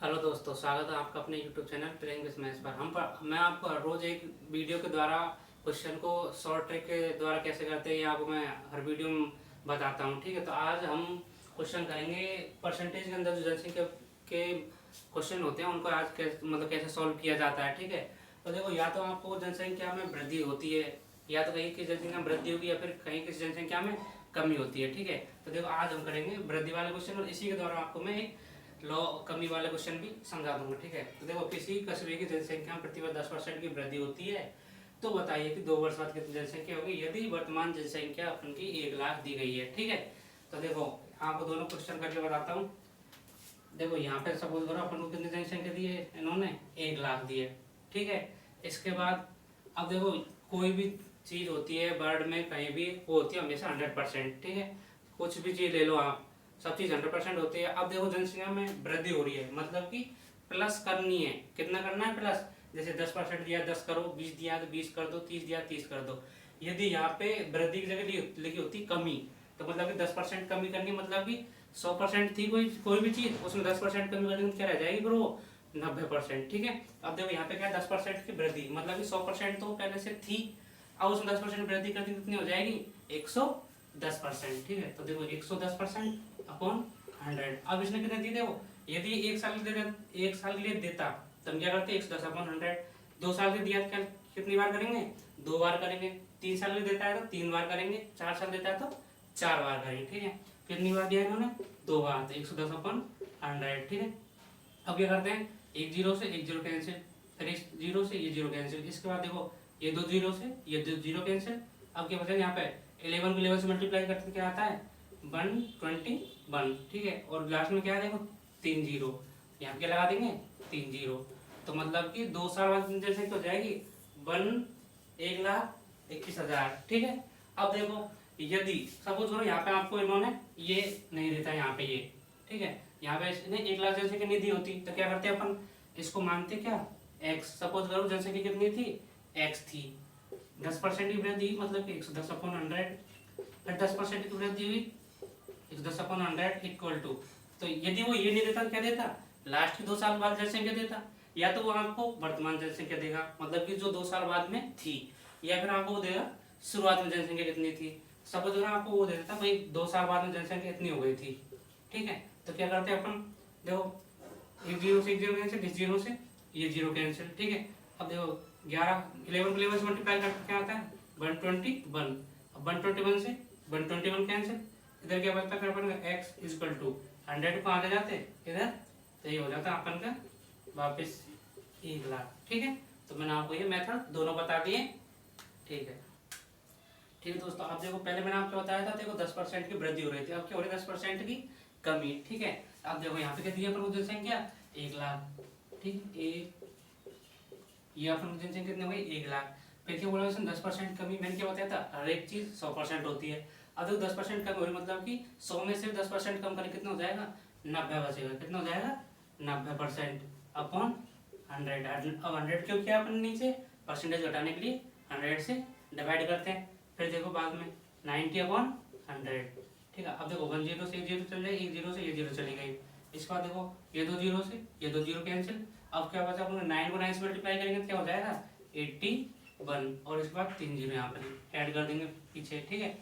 Hello दोस्तों, स्वागत है आपका अपने YouTube channel playing with maths पर। मैं आपको हर रोज एक वीडियो के द्वारा क्वेश्चन को शॉर्ट ट्रिक के द्वारा कैसे करते हैं ये आपको मैं हर वीडियो में बताता हूँ। ठीक है, तो आज हम क्वेश्चन करेंगे परसेंटेज के अंदर जो जनसंख्या के क्वेश्चन होते हैं उनको आज कैसे सॉल्व किया जाता है। ठीक है, तो देखो, या तो आपको जनसंख्या में वृद्धि होती है, या तो कहीं की जनसंख्या में वृद्धि होगी, या फिर कहीं की जनसंख्या में कमी होती है। ठीक है, तो देखो, आज हम करेंगे वृद्धि वाले क्वेश्चन और इसी के द्वारा आपको मैं एक लॉ कमी वाले क्वेश्चन भी समझा दूंगा। ठीक है, तो देखो, किसी कस्बे की जनसंख्या में प्रति वर्ष 10% की वृद्धि होती है, तो बताइए कि 2 वर्ष बाद कितनी जनसंख्या होगी यदि वर्तमान जनसंख्या अपन की 1 लाख दी गई है। ठीक है, तो देखो, आपको दोनों क्वेश्चन करके बताता हूँ। देखो, यहाँ पे सपोज करो अपन को कितनी जनसंख्या दी है, इन्होंने 1 लाख दी है। ठीक है, इसके बाद अब देखो, कोई भी चीज होती है वर्ल्ड में कहीं भी, वो होती है हमेशा 100%। ठीक है, कुछ भी चीज ले लो आप, सब चीज 100% होती है। अब देखो, जनसंख्या में वृद्धि हो रही है, मतलब कि प्लस करनी है। कितना करना है प्लस? जैसे 10% दिया 10 करो, 20 दिया तो 20 कर दो, 30 दिया 30 कर दो। यदि यहाँ पे वृद्धि की जगह लिखी होती कमी, तो मतलब कि 10% कमी करनी, मतलब कि 100% थी कोई भी चीज, उसमें 10% कमी करनी तो क्या रह जाएगी ब्रो? 90%। ठीक है, अब देखो यहाँ पे क्या 10% की वृद्धि, मतलब कि 100% तो पहले से थी, अब उसमें 10% वृद्धि कर दी, कितनी हो जाएगी? 110%। ठीक है, तो देखो 110% अपॉन 100। अब इसने कितने दिए? देखो, यदि 1 साल के लिए देता तो हम क्या करते? 110/100। 2 साल के दिया तो कितनी बार करेंगे? 2 बार करेंगे। 3 साल के देता है तो 3 बार करेंगे। 4 साल देता है तो 4 बार करेंगे। ठीक है, कितनी बार दिया इन्होंने? 2 बार, तो 110/100। ठीक है, अब क्या करते हैं? एक जीरो से एक जीरो कैंसिल, फिर इस जीरो से ये जीरो कैंसिल। इसके बाद देखो, ये दो जीरो से ये दो जीरो कैंसिल। अब क्या बचेगा यहाँ पे? 11 को 11 से मल्टीप्लाई करते क्या आता है? 121। ठीक है, और लास्ट में क्या है? देखो, 3 जीरो, यहाँ क्या लगा देंगे? 3 जीरो। तो मतलब कि 2 साल बाद जैसे तो हो जाएगी 1,21,000। ठीक है, अब देखो, यदि सपोज करो यहाँ पे आपको इन्होंने ये नहीं देता, यहाँ पे ये, ठीक है, यहाँ पे इसने 1 लाख जनसंख्या नहीं दी होती तो क्या करते हैं अपन? इसको मानते क्या? एक्स। सपोज करो जनसंख्या कितनी थी? एक्स थी। 10% की वृद्धि, मतलब कि 110/100। फिर 10% की वृद्धि हुई, 110/100 इक्वल टू, तो यदि वो ये नहीं देता क्या देता? लास्ट के 2 साल बाद जनसंख्या देता, या तो वो आपको वर्तमान जनसंख्या देगा, मतलब कि जो 2 साल बाद में थी, या फिर आपको वो देगा शुरुआत में जनसंख्या कितनी थी। सपोज अगर आपको वो दे देता भाई 2 साल बाद में जनसंख्या इतनी हो गई थी। ठीक है, तो क्या करते हैं अपन? देखो, एक जीरो से एक जीरो कैंसिल, इस जीरो से ये जीरो कैंसिल। ठीक है, अब देखो, 11 से मल्टीप्लाई करके क्या आता है? 121। अब 121 से 121 कैंसिल, इधर क्या बचता है अपन का? एक्स इजकल टू 100 को आगे जाते इधर, तो ये हो जाता है अपन का वापस 1 लाख। ठीक है, तो मैंने आपको ये मेथड दोनों बता दिए। ठीक है, ठीक है दोस्तों, आप देखो, पहले मैंने आपको बताया था, देखो 10% की वृद्धि हो रही थी, अब क्या हो रही है? 10% की कमी। ठीक है, अब देखो यहाँ पे क्या दिया अपन को जनसंख्या? 1 लाख। ठीक है, ये अपन को जनसंख्या कितनी हो गई? 1 लाख। फिर क्या बोला? 10% कमी, मैंने क्या बताया था? हर एक चीज 100% होती है। अब देखो 10% कम हो रही, मतलब कि 100 में से 10% कम करें, कितना हो जाएगा? 90 बचेगा। कितना हो जाएगा? 90% अपॉन 100। अब 100 क्यों किया अपन नीचे? परसेंटेज घटाने के लिए 100 से डिवाइड करते हैं। फिर देखो बाद में 90/100। ठीक है, अब देखो 1 जीरो से 1 जीरो चल जाए, 1 जीरो से ये जीरो चली गई। इसके बाद देखो, ये दो जीरो से ये दो जीरो कैंसिल। अब क्या बचा? अपन 9 को 9 से मल्टीप्लाई करेंगे तो क्या हो जाएगा? 81। और इसके बाद 3 जीरो यहाँ पर ऐड कर देंगे पीछे। ठीक है,